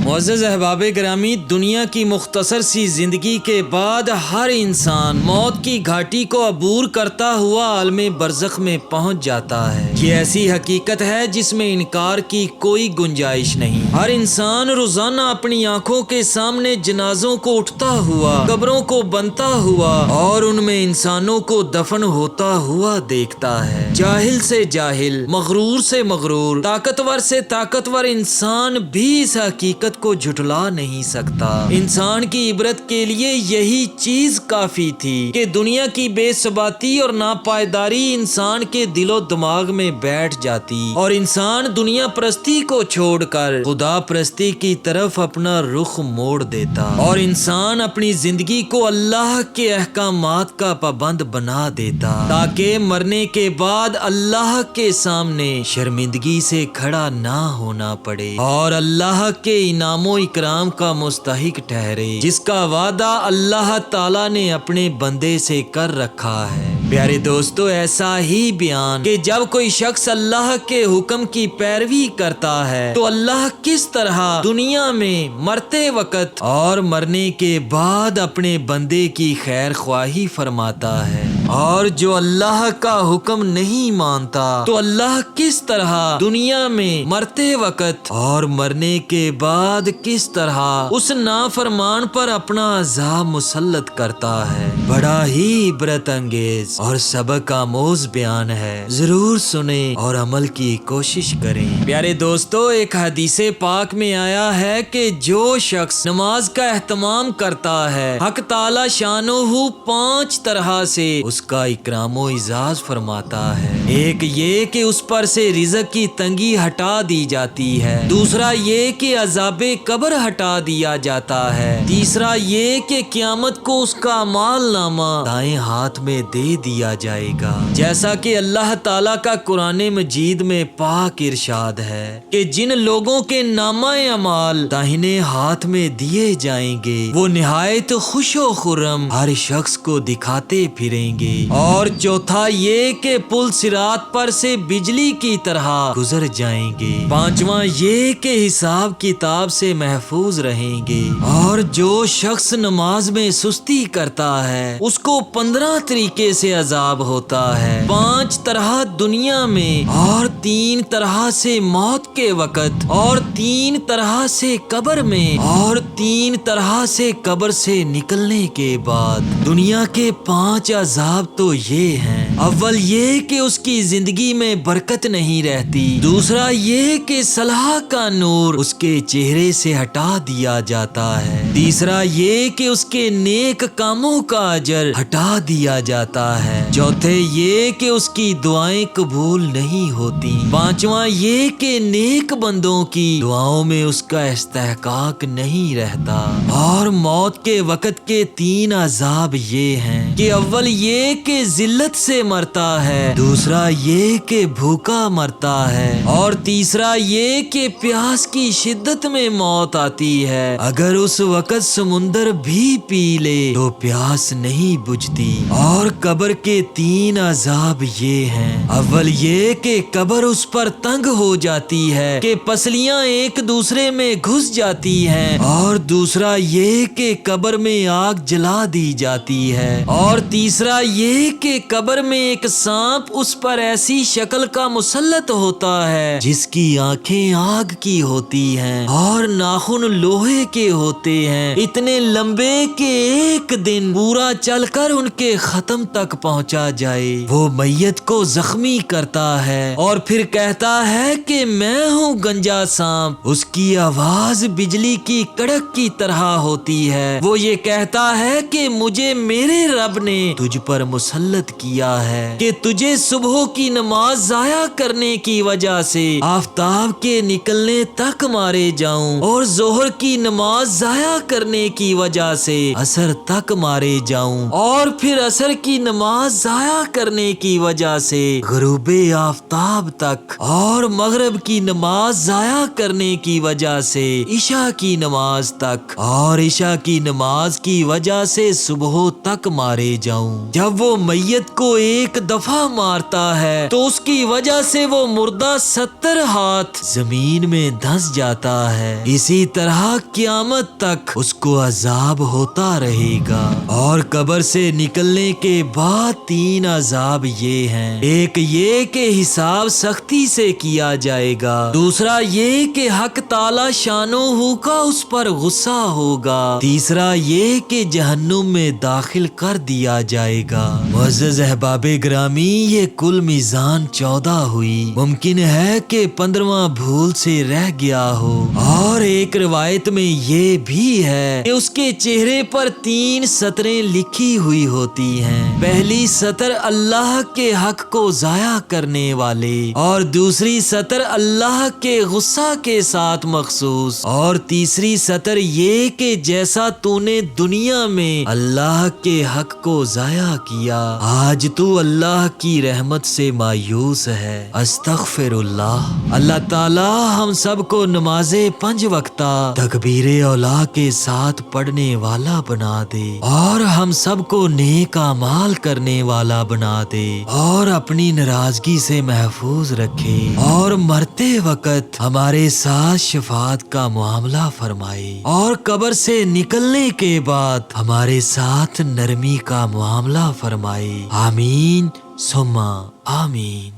معزز احباب گرامی، دنیا کی مختصر سی زندگی کے بعد ہر انسان موت کی گھاٹی کو عبور کرتا ہوا عالم برزخ میں پہنچ جاتا ہے۔ یہ ایسی حقیقت ہے جس میں انکار کی کوئی گنجائش نہیں۔ ہر انسان روزانہ اپنی آنکھوں کے سامنے جنازوں کو اٹھتا ہوا، قبروں کو بنتا ہوا اور ان میں انسانوں کو دفن ہوتا ہوا دیکھتا ہے۔ جاہل سے جاہل، مغرور سے مغرور، طاقتور سے طاقتور انسان بھی اس حقیقت کو جھٹلا نہیں سکتا۔ انسان کی عبرت کے لیے یہی چیز کافی تھی کہ دنیا کی بے ثباتی اور ناپائیداری انسان کے دل و دماغ میں بیٹھ جاتی اور انسان دنیا پرستی کو چھوڑ کر خدا پرستی کی طرف اپنا رخ موڑ دیتا اور انسان اپنی زندگی کو اللہ کے احکامات کا پابند بنا دیتا تاکہ مرنے کے بعد اللہ کے سامنے شرمندگی سے کھڑا نہ ہونا پڑے اور اللہ کے انعام و اکرام کا مستحق ٹھہرے جس کا وعدہ اللہ تعالی نے اپنے بندے سے کر رکھا ہے۔ پیارے دوستو، ایسا ہی بیان کہ جب کوئی شخص اللہ کے حکم کی پیروی کرتا ہے تو اللہ کس طرح دنیا میں مرتے وقت اور مرنے کے بعد اپنے بندے کی خیر خواہی فرماتا ہے، اور جو اللہ کا حکم نہیں مانتا تو اللہ کس طرح دنیا میں مرتے وقت اور مرنے کے بعد کس طرح اس نافرمان پر اپنا عذاب مسلط کرتا ہے۔ بڑا ہی عبرت انگیز اور سبق آموز بیان ہے، ضرور سنیں اور عمل کی کوشش کریں۔ پیارے دوستو، ایک حدیث پاک میں آیا ہے کہ جو شخص نماز کا اہتمام کرتا ہے حق تعالی شانہ 5 طرح سے اس کا اکرام و اعزاز فرماتا ہے۔ ایک یہ کہ اس پر سے رزق کی تنگی ہٹا دی جاتی ہے، دوسرا یہ کہ عذاب قبر ہٹا دیا جاتا ہے، تیسرا یہ کہ قیامت کو اس کا اعمال نامہ دائیں ہاتھ میں دے دیا جائے گا، جیسا کہ اللہ تعالیٰ کا قرآن مجید میں پاک ارشاد ہے کہ جن لوگوں کے نامہ اعمال داہنے ہاتھ میں دیے جائیں گے وہ نہایت خوش و خرم ہر شخص کو دکھاتے پھریں گے، اور چوتھا یہ کہ پل صراط پر سے بجلی کی طرح گزر جائیں گے، پانچواں یہ کہ حساب کتاب سے محفوظ رہیں گے، اور جو شخص نماز میں سستی کرتا ہے اس کو 15 طریقے سے عذاب ہوتا ہے، 5 طرح دنیا میں اور 3 طرح سے موت کے وقت اور 3 طرح سے قبر میں اور 3 طرح سے قبر سے نکلنے کے بعد۔ دنیا کے 5 عذاب تو یہ ہیں: اول یہ کہ اس کی زندگی میں برکت نہیں رہتی، دوسرا یہ کہ صلاح کا نور اس کے چہرے سے ہٹا دیا جاتا ہے، تیسرا یہ کہ اس کے نیک کاموں کا اجر ہٹا دیا جاتا ہے، چوتھے یہ کہ اس کی دعائیں قبول نہیں ہوتی، پانچواں یہ کہ نیک بندوں کی دعاؤں میں اس کا استحقاق نہیں رہتا، اور موت کے وقت کے 3 عذاب یہ ہیں کہ اول یہ کہ ذلت سے مرتا ہے، دوسرا یہ کہ بھوکا مرتا ہے، اور تیسرا یہ کہ پیاس کی شدت میں موت آتی ہے، اگر اس وقت سمندر بھی پی لے تو پیاس نہیں بجھتی، اور قبر کے 3 عذاب یہ ہیں: اول یہ کہ قبر اس پر تنگ ہو جاتی ہے کہ پسلیاں ایک دوسرے میں گھس جاتی ہیں، اور دوسرا یہ کہ قبر میں آگ جلا دی جاتی ہے، اور تیسرا یہ کہ قبر میں ایک سانپ اس پر ایسی شکل کا مسلط ہوتا ہے جس کی آنکھیں آگ کی ہوتی ہیں اور ناخن لوہے کے ہوتے ہیں، اتنے لمبے کہ ایک دن پورا چل کر ان کے ختم تک پہنچا جائے۔ وہ میت کو زخمی کرتا ہے اور پھر کہتا ہے کہ میں ہوں گنجا سانپ، اس کی آواز بجلی کی کڑک کی طرح ہوتی ہے، وہ یہ کہتا ہے کہ مجھے میرے رب نے تجھ پر مسلط کیا ہے کہ تجھے صبح کی نماز ضائع کرنے کی وجہ سے آفتاب کے نکلنے تک مارے جاؤں اور ظہر کی نماز ضائع کرنے کی وجہ سے عصر تک مارے جاؤں اور پھر عصر کی نماز ضائع کرنے کی وجہ سے غروب آفتاب تک اور مغرب کی نماز ضائع کرنے کی وجہ سے عشاء کی نماز تک اور عشاء کی نماز کی وجہ سے صبح تک مارے مارے جاؤں۔ جب وہ میت کو ایک دفعہ مارتا ہے تو اس کی وجہ سے وہ مردہ 70 ہاتھ زمین میں دھنس جاتا ہے۔ اسی طرح قیامت تک اس کو عذاب ہوتا رہے گا۔ اور قبر سے نکلنے کے بعد 3 عذاب یہ ہیں۔ ایک یہ کہ حساب سختی سے کیا جائے گا، دوسرا یہ کہ حق تعالی شانو کا اس پر غصہ ہوگا، تیسرا یہ کہ جہنم میں داخل کر دیا جائے گا۔ معزز احباب گرامی، یہ کل میزان 14 ہوئی۔ ممکن ہے کہ 15واں بھول سے رہ گیا ہو، اور ایک روایت میں یہ بھی ہے کہ اس کے چہرے پر 3 سطریں لکھی ہوئی ہوتی ہیں۔ پہلی سطر اللہ کے حق کو ضائع کرنے والے، اور دوسری سطر اللہ کے غصہ کے ساتھ مخصوص، اور تیسری سطر یہ کہ جیسا تو نے دنیا میں اللہ کے حق کو ضائع کیا، آج تو اللہ کی رحمت سے مایوس ہے۔ استغفر اللہ۔ اللہ تعالی ہم سب کو نماز 5 وقتہ تکبیر اولا کے ساتھ پڑھنے والا بنا دے، اور ہم سب کو نیک اعمال کرنے والا بنا دے، اور اپنی ناراضگی سے محفوظ رکھے، اور مرتے وقت ہمارے ساتھ شفاعت کا معاملہ فرمائے، اور قبر سے نکلنے کے بعد ہمارے ساتھ نرمی کا معاملہ فرمائے۔ آمین ثم آمین۔